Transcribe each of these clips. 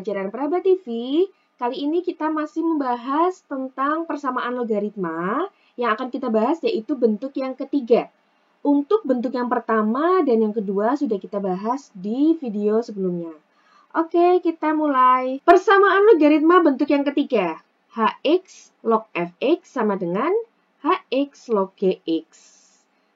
pembelajaran Praba TV. Kali ini kita masih membahas tentang persamaan logaritma. Yang akan kita bahas yaitu bentuk yang ketiga. Untuk bentuk yang pertama dan yang kedua sudah kita bahas di video sebelumnya. Oke, kita mulai. Persamaan logaritma bentuk yang ketiga. Hx log fx sama dengan hx log gx.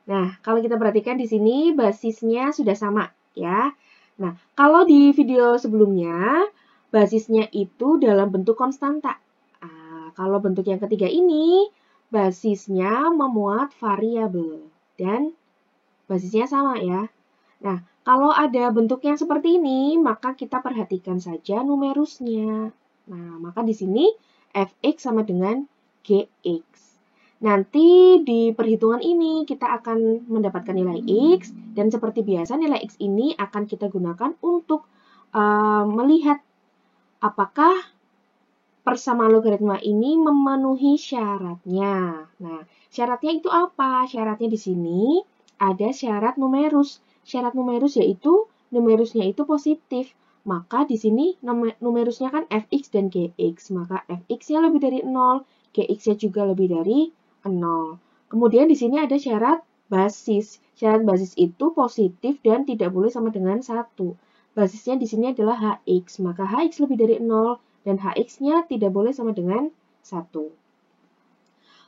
Nah, kalau kita perhatikan di sini basisnya sudah sama ya. Nah, kalau di video sebelumnya, basisnya itu dalam bentuk konstanta. Nah, kalau bentuk yang ketiga ini, basisnya memuat variabel. Dan basisnya sama ya. Nah, kalau ada bentuk yang seperti ini, maka kita perhatikan saja numerusnya. Nah, maka di sini fx sama dengan gx. Nanti di perhitungan ini kita akan mendapatkan nilai x, dan seperti biasa nilai x ini akan kita gunakan untuk melihat apakah persamaan logaritma ini memenuhi syaratnya. Nah, syaratnya itu apa? Syaratnya di sini ada syarat numerus. Syarat numerus yaitu numerusnya itu positif. Maka di sini numerusnya kan fx dan gx. Maka fx-nya lebih dari 0, gx-nya juga lebih dari 0. Kemudian di sini ada syarat basis. Syarat basis itu positif dan tidak boleh sama dengan 1. Basisnya di sini adalah hx. Maka hx lebih dari 0 dan hx-nya tidak boleh sama dengan 1.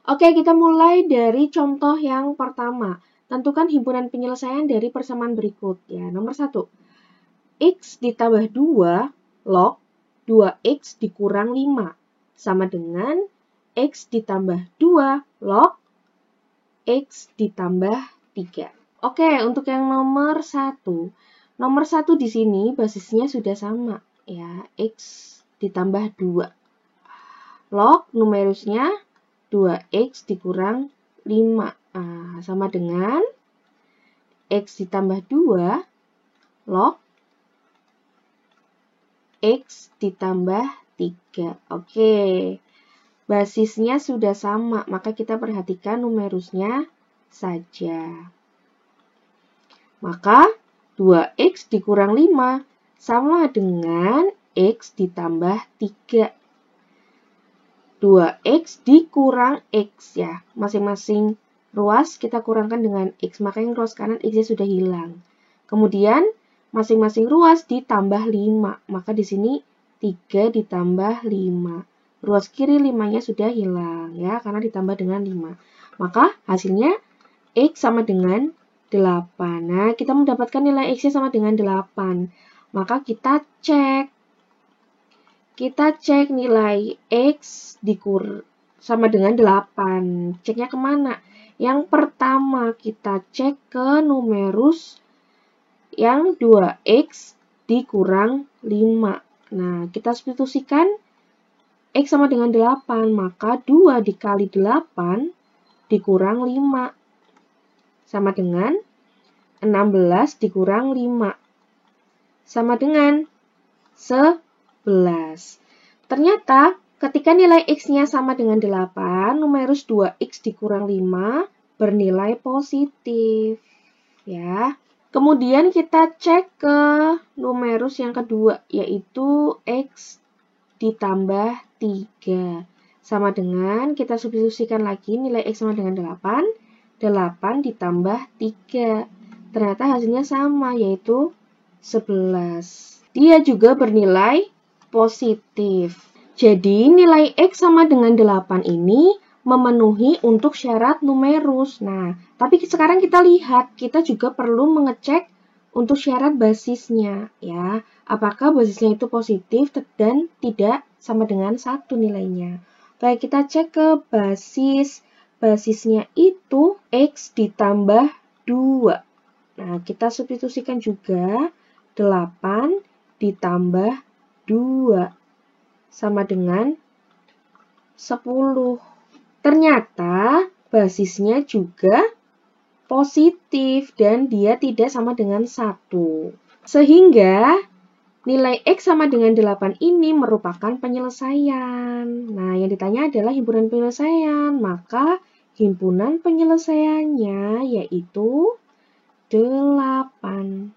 Oke, kita mulai dari contoh yang pertama. Tentukan himpunan penyelesaian dari persamaan berikut. Ya, nomor 1. X ditambah 2 log 2x dikurang 5 sama dengan X ditambah 2 log X ditambah 3. Oke, untuk yang nomor 1. Nomor 1 di sini basisnya sudah sama. Ya, X ditambah 2. Log numerusnya 2x dikurang 5. Nah, sama dengan X ditambah 2 log X ditambah 3. Oke. Basisnya sudah sama, maka kita perhatikan numerusnya saja. Maka 2x dikurang 5 sama dengan x ditambah 3. 2x dikurang x ya. Masing-masing ruas kita kurangkan dengan x, maka yang ruas kanan x-nya sudah hilang. Kemudian masing-masing ruas ditambah 5, maka di sini 3 ditambah 5. Ruas kiri 5-nya sudah hilang ya, karena ditambah dengan 5. Maka hasilnya x sama dengan 8. Nah, kita mendapatkan nilai x-nya sama dengan 8. Maka kita cek. Kita cek nilai x sama dengan 8. Ceknya kemana? Yang pertama kita cek ke numerus yang 2x dikurang 5. Nah, kita substitusikan x sama dengan 8, maka 2 dikali 8 dikurang 5. Sama dengan 16 dikurang 5. Sama dengan 11. Ternyata ketika nilai x-nya sama dengan 8, numerus 2x dikurang 5 bernilai positif. Ya. Kemudian kita cek ke numerus yang kedua, yaitu x ditambah 3. Sama dengan, kita substitusikan lagi nilai x sama dengan 8. 8 ditambah 3. Ternyata hasilnya sama, yaitu 11. Dia juga bernilai positif. Jadi, nilai x sama dengan 8 ini memenuhi untuk syarat numerus. Nah, tapi sekarang kita lihat, kita juga perlu mengecek untuk syarat basisnya. Ya, apakah basisnya itu positif dan tidak sama dengan 1 nilainya. Baik, kita cek ke basis. Basisnya itu x ditambah 2. Nah, kita substitusikan juga 8 ditambah 2 sama dengan 10. Ternyata basisnya juga positif dan dia tidak sama dengan 1. Sehingga nilai x sama dengan 8 ini merupakan penyelesaian. Nah, yang ditanya adalah himpunan penyelesaian. Maka himpunan penyelesaiannya yaitu 8.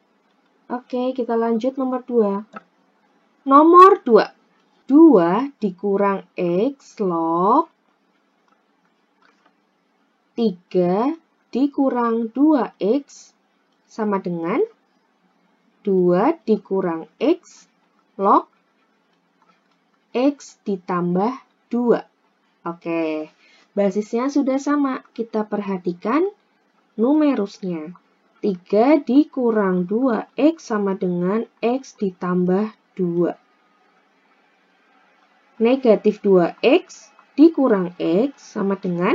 Oke, kita lanjut nomor 2. Nomor 2. 2 dikurang X log 3 dikurang 2X sama dengan 2 dikurang X log X ditambah 2. Oke, basisnya sudah sama. Kita perhatikan numerusnya. 3 dikurang 2X sama dengan X ditambah 2. Negatif 2X dikurang X sama dengan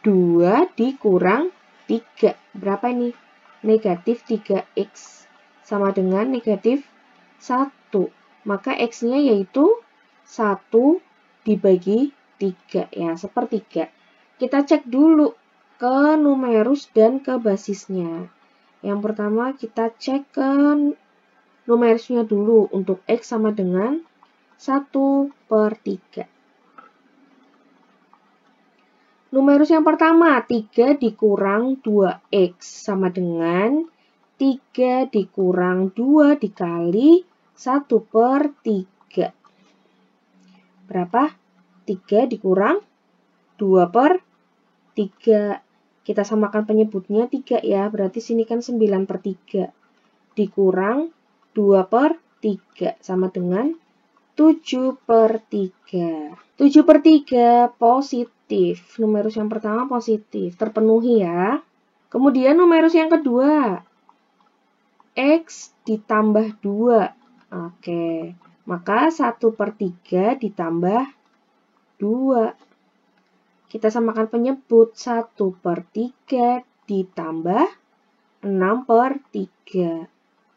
2 dikurang 3. Berapa ini? Negatif 3X sama dengan negatif 1. Maka X-nya yaitu 1 dibagi 3 ya, sepertiga. Kita cek dulu ke numerus dan ke basisnya. Yang pertama kita cek ke numerusnya dulu. Untuk X sama dengan 1/3. Numerus yang pertama, 3 dikurang 2X sama dengan 3 dikurang 2 dikali 1/3. Berapa? 3 dikurang 2/3. Kita samakan penyebutnya 3 ya, berarti sini kan 9/3. Dikurang 2/3 sama dengan 7/3. 7/3 positif. Numerus yang pertama positif, terpenuhi ya. Kemudian numerus yang kedua, X ditambah 2. Oke, maka 1/3 ditambah 2. Kita samakan penyebut, 1/3 ditambah 6/3.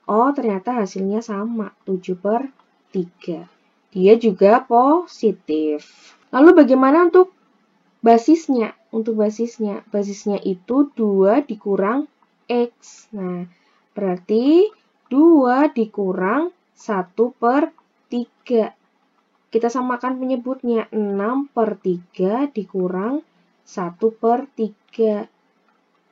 Oh, ternyata hasilnya sama, 7/3. Dia juga positif. Lalu bagaimana untuk basisnya? Untuk basisnya itu 2 dikurang X. Nah, berarti 2 dikurang 1/3. Kita samakan penyebutnya, 6/3 dikurang 1/3.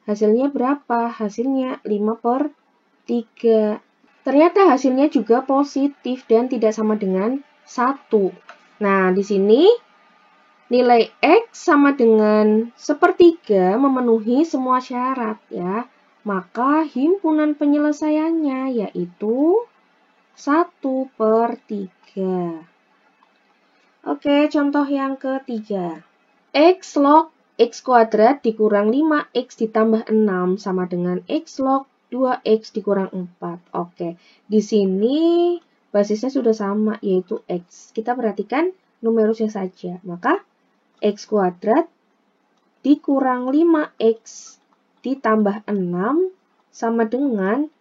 Hasilnya berapa? Hasilnya 5/3. Ternyata hasilnya juga positif dan tidak sama dengan 1. Nah, di sini nilai X sama dengan 1/3 memenuhi semua syarat ya. Maka himpunan penyelesaiannya yaitu 1/3. Oke, contoh yang ketiga. X log X kuadrat dikurang 5X ditambah 6 sama dengan X log 2X dikurang 4. Oke, di sini basisnya sudah sama yaitu X. Kita perhatikan numerusnya saja. Maka X kuadrat dikurang 5X ditambah 6 sama dengan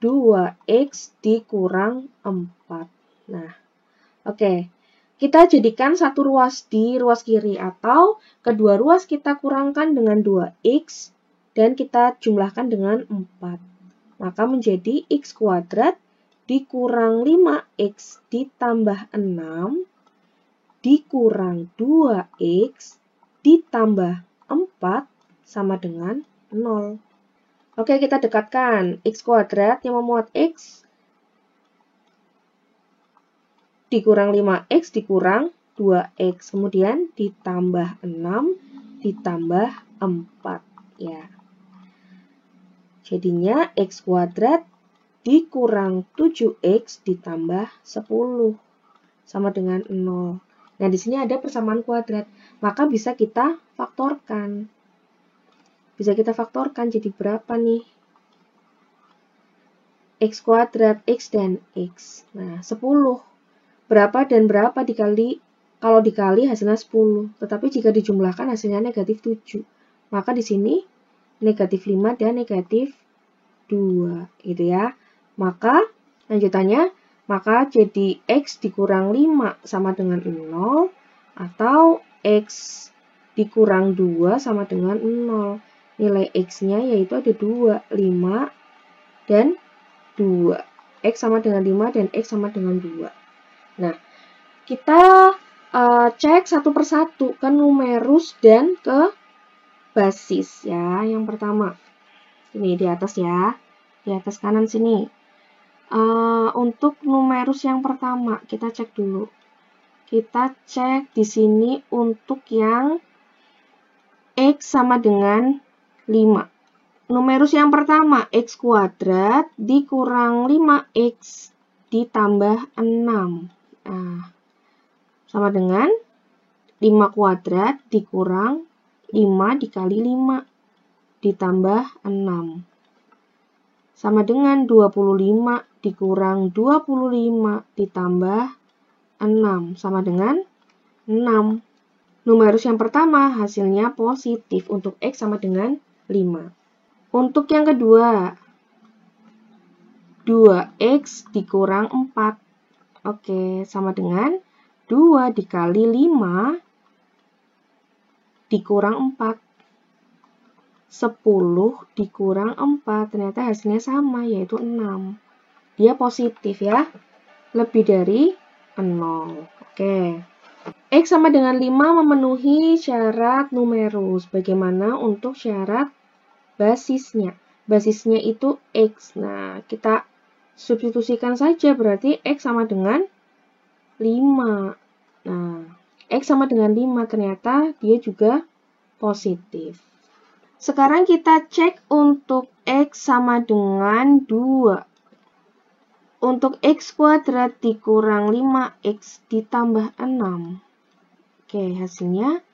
2X dikurang 4. Nah, oke. Kita jadikan satu ruas di ruas kiri atau kedua ruas kita kurangkan dengan 2X dan kita jumlahkan dengan 4. Maka menjadi X kuadrat dikurang 5X ditambah 6 dikurang 2X ditambah 4 sama dengan 0. Oke, kita dekatkan. X kuadrat yang memuat X dikurang 5X dikurang 2X. Kemudian ditambah 6 ditambah 4. Ya. Jadinya X kuadrat dikurang 7X ditambah 10 sama dengan 0. Nah, di sini ada persamaan kuadrat, maka bisa kita faktorkan. Bisa kita faktorkan jadi berapa nih? X kuadrat, X dan X. Nah, 10. Berapa dan berapa dikali, kalau dikali hasilnya 10. Tetapi jika dijumlahkan hasilnya negatif 7. Maka di sini negatif 5 dan negatif 2. Gitu ya. Maka lanjutannya, maka jadi X dikurang 5 sama dengan 0, atau X dikurang 2 sama dengan 0. Nilai X-nya yaitu ada 2, 5 dan 2. X sama dengan 5 dan X sama dengan 2. Nah, kita cek satu persatu ke numerus dan ke basis ya. Yang pertama, ini di atas ya, di atas kanan sini. Untuk numerus yang pertama, kita cek dulu. Kita cek di sini untuk yang X sama dengan 5. Numerus yang pertama, X kuadrat dikurang 5X ditambah 6. Nah, sama dengan 5 kuadrat dikurang 5 dikali 5 ditambah 6. Sama dengan 25 dikurang 25 ditambah 6. Sama dengan 6. Numerus yang pertama hasilnya positif untuk X sama dengan 5. Untuk yang kedua, 2X dikurang 4. Oke, sama dengan 2 dikali 5 dikurang 4. 10 dikurang 4, ternyata hasilnya sama, yaitu 6. Dia positif ya, lebih dari 0. Oke. X sama dengan 5 memenuhi syarat numerus. Bagaimana untuk syarat basisnya? Basisnya itu X. Nah, kita substitusikan saja, berarti X sama dengan 5. Nah, X sama dengan 5, ternyata dia juga positif. Sekarang kita cek untuk X sama dengan 2. Untuk X kuadrat dikurang 5X ditambah 6. Oke, hasilnya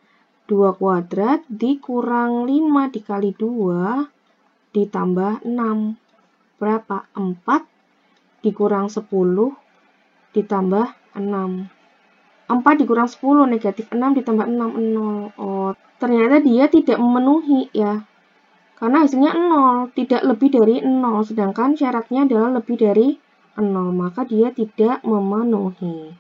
2 kuadrat dikurang 5 dikali 2 ditambah 6. Berapa? 4 dikurang 10 ditambah 6. 4 dikurang 10, negatif 6 ditambah 6, 0. Oh, ternyata dia tidak memenuhi ya. Karena hasilnya 0, tidak lebih dari 0. Sedangkan syaratnya adalah lebih dari 0, maka dia tidak memenuhi.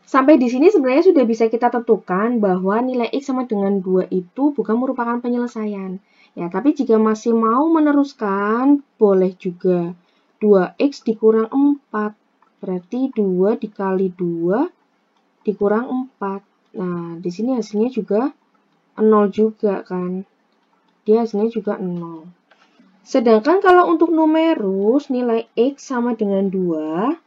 Sampai di sini sebenarnya sudah bisa kita tentukan bahwa nilai X sama dengan 2 itu bukan merupakan penyelesaian. Ya, tapi jika masih mau meneruskan, boleh juga. 2X dikurang 4, berarti 2 dikali 2 dikurang 4. Nah, di sini hasilnya juga 0 juga kan. Dia hasilnya juga 0. Sedangkan kalau untuk numerus, nilai X sama dengan 2,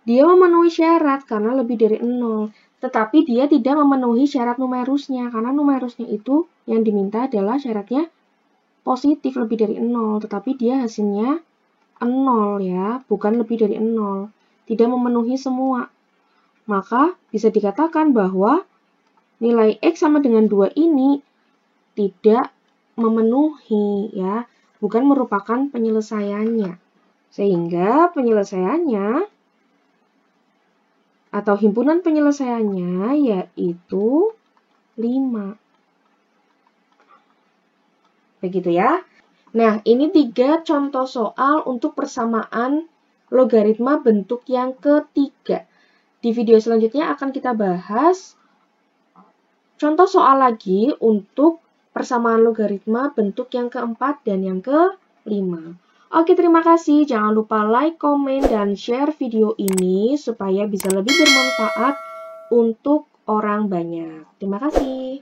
dia memenuhi syarat karena lebih dari 0. Tetapi dia tidak memenuhi syarat numerusnya, karena numerusnya itu yang diminta adalah syaratnya positif lebih dari 0. Tetapi dia hasilnya 0 ya, bukan lebih dari 0. Tidak memenuhi semua. Maka bisa dikatakan bahwa nilai X sama dengan 2 ini tidak memenuhi ya, bukan merupakan penyelesaiannya. Sehingga penyelesaiannya atau himpunan penyelesaiannya yaitu 5. Begitu ya. Nah, ini 3 contoh soal untuk persamaan logaritma bentuk yang ketiga. Di video selanjutnya akan kita bahas contoh soal lagi untuk persamaan logaritma bentuk yang keempat dan yang kelima. Oke, terima kasih. Jangan lupa like, komen, dan share video ini supaya bisa lebih bermanfaat untuk orang banyak. Terima kasih.